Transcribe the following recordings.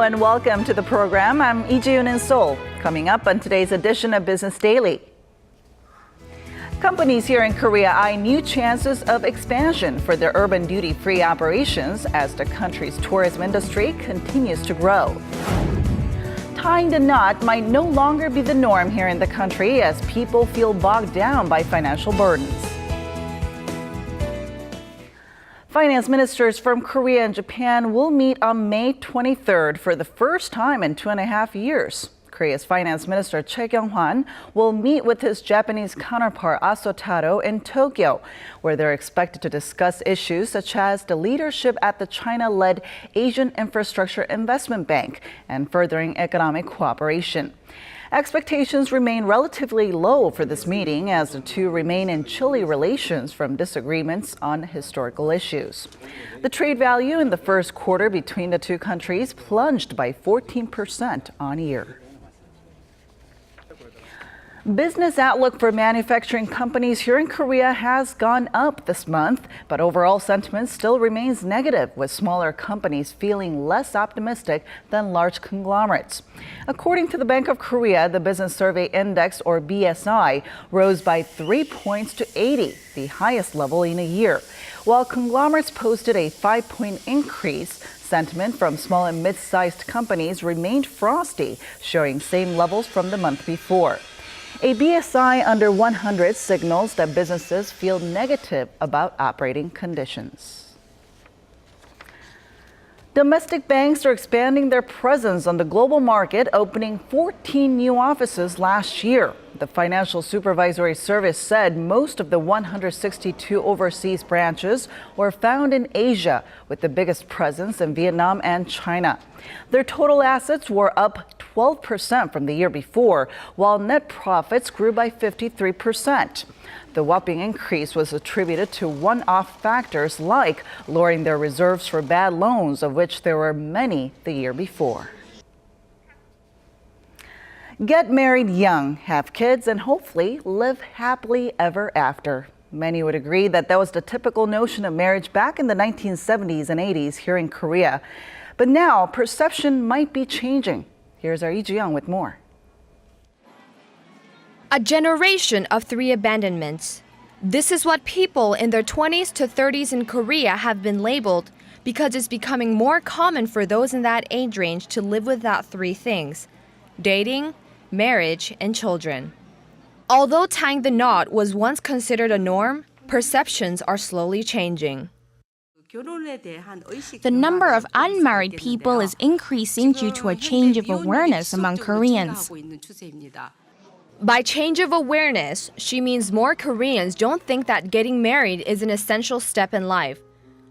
Hello and welcome to the program. I'm Lee Ji-yoon in Seoul. Coming up on today's edition of Business Daily. Companies here in Korea eye new chances of expansion for their urban duty-free operations as the country's tourism industry continues to grow. Tying the knot might no longer be the norm here in the country as people feel bogged down by financial burdens. Finance ministers from Korea and Japan will meet on May 23rd for the first time in 2.5 years. Korea's Finance Minister Choi Kyung-hwan will meet with his Japanese counterpart Aso Taro in Tokyo, where they're expected to discuss issues such as the leadership at the China-led Asian Infrastructure Investment Bank and furthering economic cooperation. Expectations remain relatively low for this meeting as the two remain in chilly relations from disagreements on historical issues. The trade value in the first quarter between the two countries plunged by 14% on year. Business outlook for manufacturing companies here in Korea has gone up this month, but overall sentiment still remains negative, with smaller companies feeling less optimistic than large conglomerates. According to the Bank of Korea, the Business Survey Index, or BSI, rose by 3 points to 80, the highest level in a year. While conglomerates posted a 5-point increase, sentiment from small and mid-sized companies remained frosty, showing same levels from the month before. A BSI under 100 signals that businesses feel negative about operating conditions. Domestic banks are expanding their presence on the global market, opening 14 new offices last year. The Financial Supervisory Service said most of the 162 overseas branches were found in Asia, with the biggest presence in Vietnam and China. Their total assets were up 12% from the year before, while net profits grew by 53%. The whopping increase was attributed to one-off factors like lowering their reserves for bad loans, of which there were many the year before. Get married young, have kids, and hopefully live happily ever after. Many would agree that was the typical notion of marriage back in the 1970s and 80s here in Korea. But now, perception might be changing. Here's our Lee Ji-young with more. A generation of 3 abandonments. This is what people in their 20s to 30s in Korea have been labeled because it's becoming more common for those in that age range to live without 3 things: dating, marriage, and children. Although tying the knot was once considered a norm, perceptions are slowly changing. The number of unmarried people is increasing due to a change of awareness among Koreans. By change of awareness, she means more Koreans don't think that getting married is an essential step in life,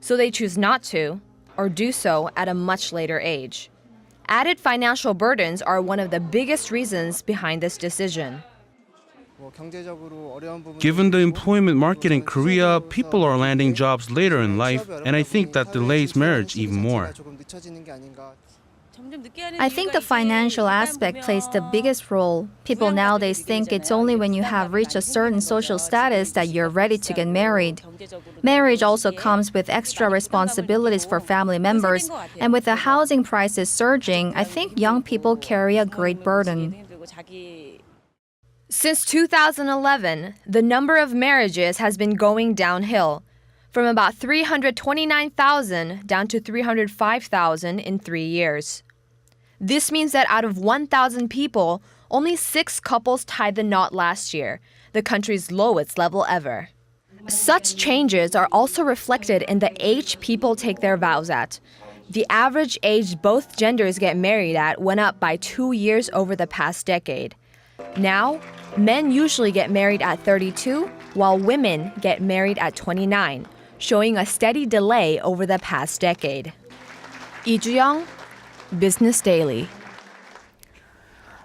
so they choose not to, or do so at a much later age. Added financial burdens are one of the biggest reasons behind this decision. Given the employment market in Korea, people are landing jobs later in life, and I think that delays marriage even more. I think the financial aspect plays the biggest role. People nowadays think it's only when you have reached a certain social status that you're ready to get married. Marriage also comes with extra responsibilities for family members, and with the housing prices surging, I think young people carry a great burden. Since 2011, the number of marriages has been going downhill, from about 329,000 down to 305,000 in 3 years. This means that out of 1,000 people, only 6 couples tied the knot last year, the country's lowest level ever. Such changes are also reflected in the age people take their vows at. The average age both genders get married at went up by 2 years over the past decade. Now, men usually get married at 32, while women get married at 29, showing a steady delay over the past decade. Lee Ji-young, Business Daily.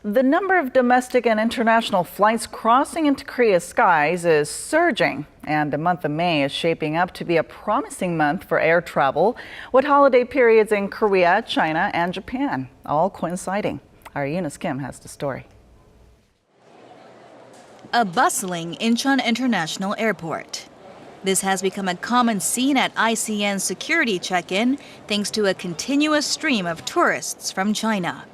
The number of domestic and international flights crossing into Korea's skies is surging, and the month of May is shaping up to be a promising month for air travel, with holiday periods in Korea, China, and Japan, all coinciding. Our Eunice Kim has the story. A bustling Incheon International Airport. This has become a common scene at ICN's security check-in thanks to a continuous stream of tourists from China.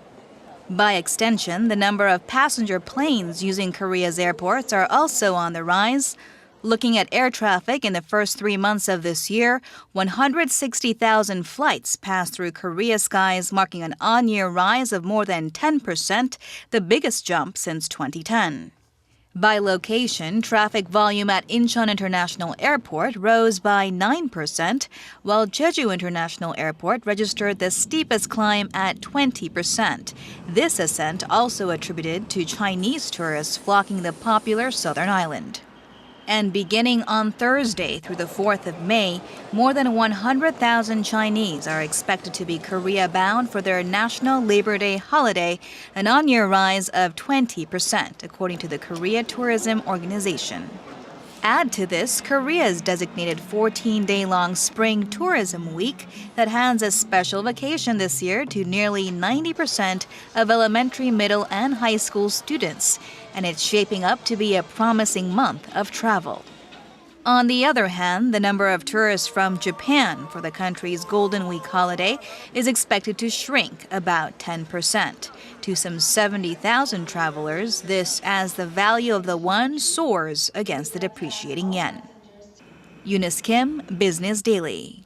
By extension, the number of passenger planes using Korea's airports are also on the rise. Looking at air traffic in the first 3 months of this year, 160,000 flights passed through Korea's skies, marking an on-year rise of more than 10%, the biggest jump since 2010. By location, traffic volume at Incheon International Airport rose by 9%, while Jeju International Airport registered the steepest climb at 20%. This ascent also attributed to Chinese tourists flocking the popular southern island. And beginning on Thursday through the 4th of May, more than 100,000 Chinese are expected to be Korea-bound for their National Labor Day holiday, an on-year rise of 20%, according to the Korea Tourism Organization. Add to this Korea's designated 14-day-long Spring Tourism Week that hands a special vacation this year to nearly 90% of elementary, middle, and high school students, and it's shaping up to be a promising month of travel. On the other hand, the number of tourists from Japan for the country's Golden Week holiday is expected to shrink about 10% to some 70,000 travelers, this as the value of the won soars against the depreciating yen. Eunice Kim, Business Daily.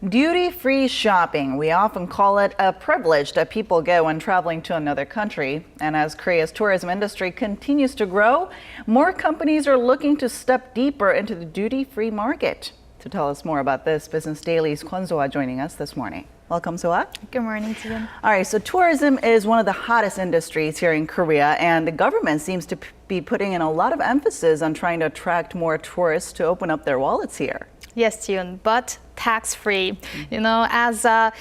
Duty-free shopping. We often call it a privilege that people get when traveling to another country. And as Korea's tourism industry continues to grow, more companies are looking to step deeper into the duty-free market. To tell us more about this, Business Daily's Kwon So-ah joining us this morning. Welcome, So-ah. Good morning, Jian. All right, so tourism is one of the hottest industries here in Korea, and the government seems to be putting in a lot of emphasis on trying to attract more tourists to open up their wallets here. Yes, Jian, but tax-free. You know, as a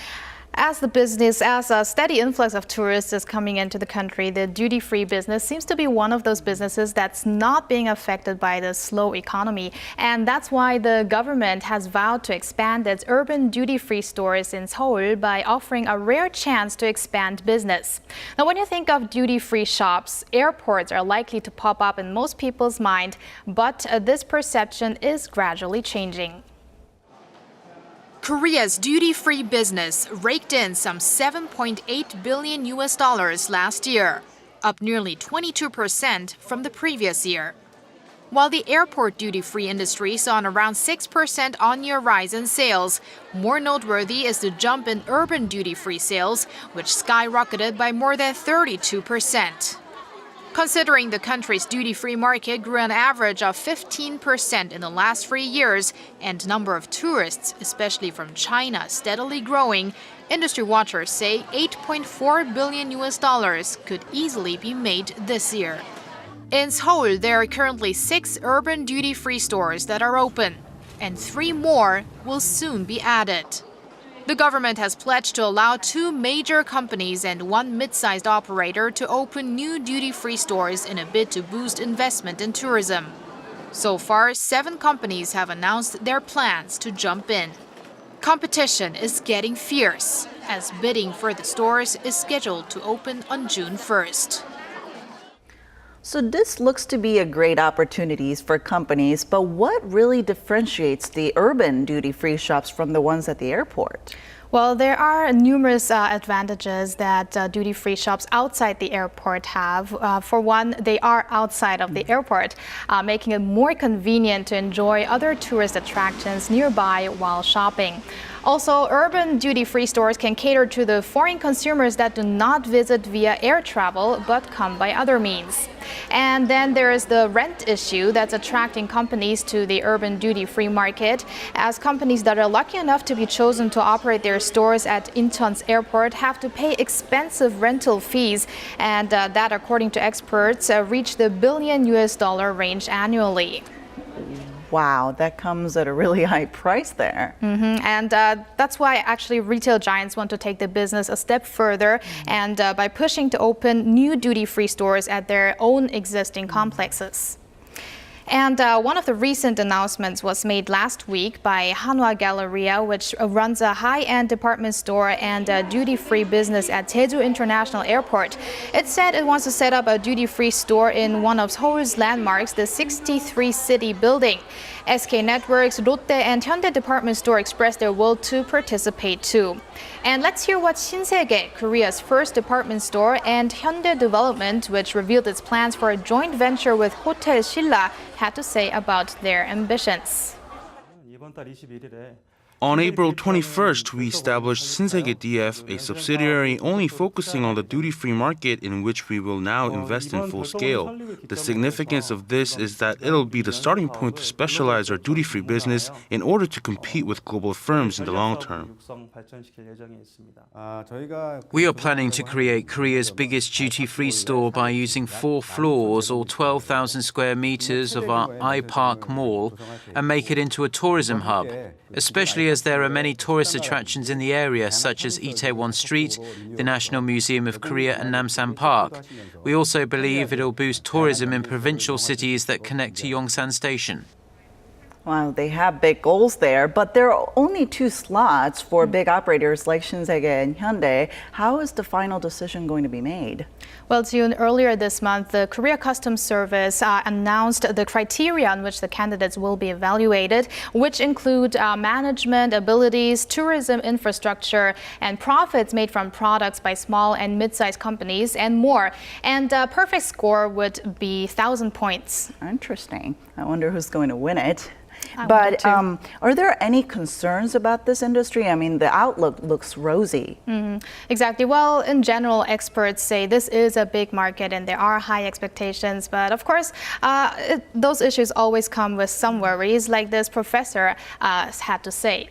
steady influx of tourists is coming into the country, the duty-free business seems to be one of those businesses that's not being affected by the slow economy. And that's why the government has vowed to expand its urban duty-free stores in Seoul by offering a rare chance to expand business. Now, when you think of duty-free shops, airports are likely to pop up in most people's mind, but this perception is gradually changing. Korea's duty-free business raked in some $7.8 billion last year, up nearly 22% from the previous year. While the airport duty-free industry saw an around 6% on-year rise in sales, more noteworthy is the jump in urban duty-free sales, which skyrocketed by more than 32%. Considering the country's duty-free market grew an average of 15% in the last 3 years, and number of tourists, especially from China, steadily growing, industry watchers say $8.4 billion could easily be made this year. In Seoul, there are currently 6 urban duty-free stores that are open, and 3 more will soon be added. The government has pledged to allow 2 major companies and 1 mid-sized operator to open new duty-free stores in a bid to boost investment in tourism. So far, 7 companies have announced their plans to jump in. Competition is getting fierce, as bidding for the stores is scheduled to open on June 1st. So this looks to be a great opportunity for companies, but what really differentiates the urban duty-free shops from the ones at the airport? Well, there are numerous advantages that duty-free shops outside the airport have. For one, they are outside of the airport, making it more convenient to enjoy other tourist attractions nearby while shopping. Also, urban duty-free stores can cater to the foreign consumers that do not visit via air travel but come by other means. And then there is the rent issue that's attracting companies to the urban duty-free market, as companies that are lucky enough to be chosen to operate their stores at Incheon's airport have to pay expensive rental fees, and that, according to experts, reach the $1 billion range annually. Wow, that comes at a really high price there. And that's why actually retail giants want to take the business a step further, and by pushing to open new duty-free stores at their own existing complexes. And one of the recent announcements was made last week by Hanwha Galleria, which runs a high-end department store and a duty-free business at Jeju International Airport. It said it wants to set up a duty-free store in one of Seoul's landmarks, the 63 City building. SK Networks, Lotte, and Hyundai department store expressed their will to participate too. And let's hear what Shinsegae, Korea's first department store, and Hyundai Development, which revealed its plans for a joint venture with Hotel Silla, had to say about their ambitions. On April 21st, we established Shinsegae DF, a subsidiary only focusing on the duty-free market in which we will now invest in full scale. The significance of this is that it'll be the starting point to specialize our duty-free business in order to compete with global firms in the long term. We are planning to create Korea's biggest duty-free store by using 4 floors or 12,000 square meters of our iPark mall and make it into a tourism hub, especially as there are many tourist attractions in the area such as Itaewon Street, the National Museum of Korea and Namsan Park. We also believe it will boost tourism in provincial cities that connect to Yongsan Station. Wow, they have big goals there, but there are only 2 slots for big operators like Shinsegae and Hyundai. How is the final decision going to be made? Well, June, earlier this month, the Korea Customs Service announced the criteria on which the candidates will be evaluated, which include management abilities, tourism infrastructure, and profits made from products by small and mid-sized companies, and more. And a perfect score would be 1,000 points. Interesting. I wonder who's going to win it. I But wonder too. are there any concerns about this industry? I mean, the outlook looks rosy. Exactly. Well, in general, experts say this is a big market and there are high expectations. But of course, those issues always come with some worries, like this professor had to say.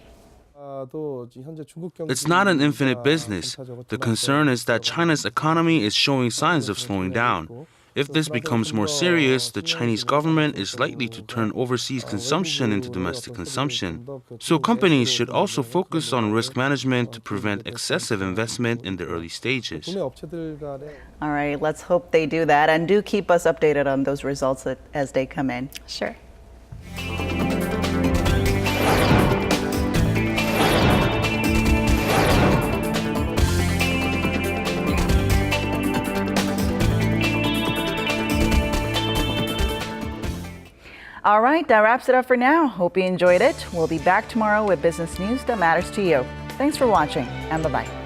It's not an infinite business. The concern is that China's economy is showing signs of slowing down. If this becomes more serious, the Chinese government is likely to turn overseas consumption into domestic consumption. So companies should also focus on risk management to prevent excessive investment in the early stages. All right, let's hope they do that. And do keep us updated on those results as they come in. Sure. All right, that wraps it up for now. Hope you enjoyed it. We'll be back tomorrow with business news that matters to you. Thanks for watching, and bye-bye.